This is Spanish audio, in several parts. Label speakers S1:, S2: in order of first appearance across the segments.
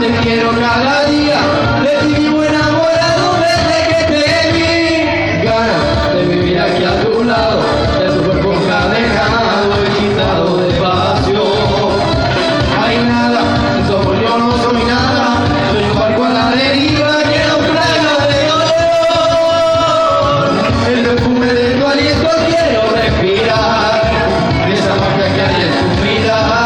S1: te quiero cada día, de ti vivo enamorado desde que te vi. Ganas de vivir aquí a tu lado, de tu cuerpo encadejado y quitado de pasión. Hay nada, sin tu amor yo no soy nada, soy un barco a la deriva que naufraga de dolor. El perfume de tu aliento quiero respirar, esa magia que hay en tu mirada.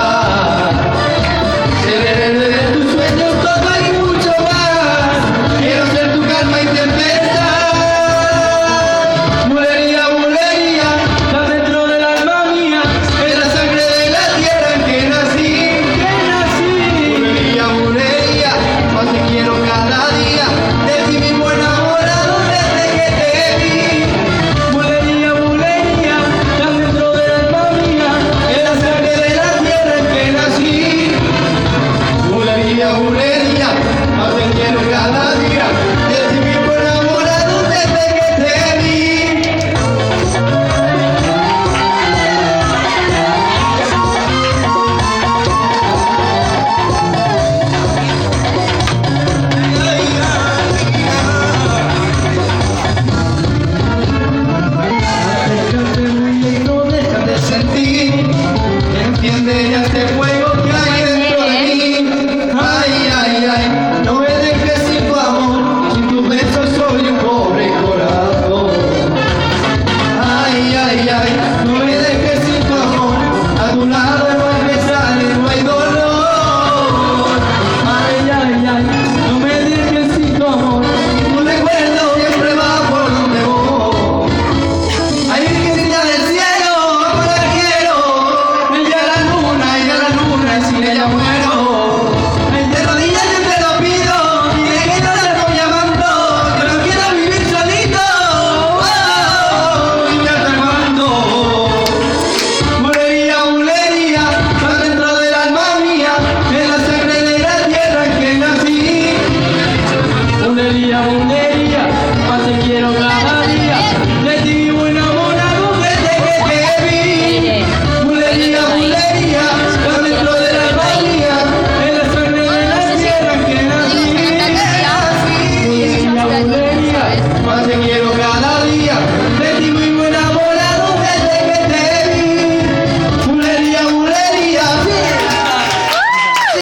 S1: Se ve de tus sueños todo y mucho más, quiero ser tu calma y tempestad. Bulería, bulería, está dentro del alma mía, es la sangre de la tierra en que nací. Bulería, bulería, más te quiero cada día, de ti vivo enamorado desde que te vi. Bulería, bulería, está dentro del alma mía, es la sangre de la tierra en que nací. Bulería, bulería, más te quiero cada día.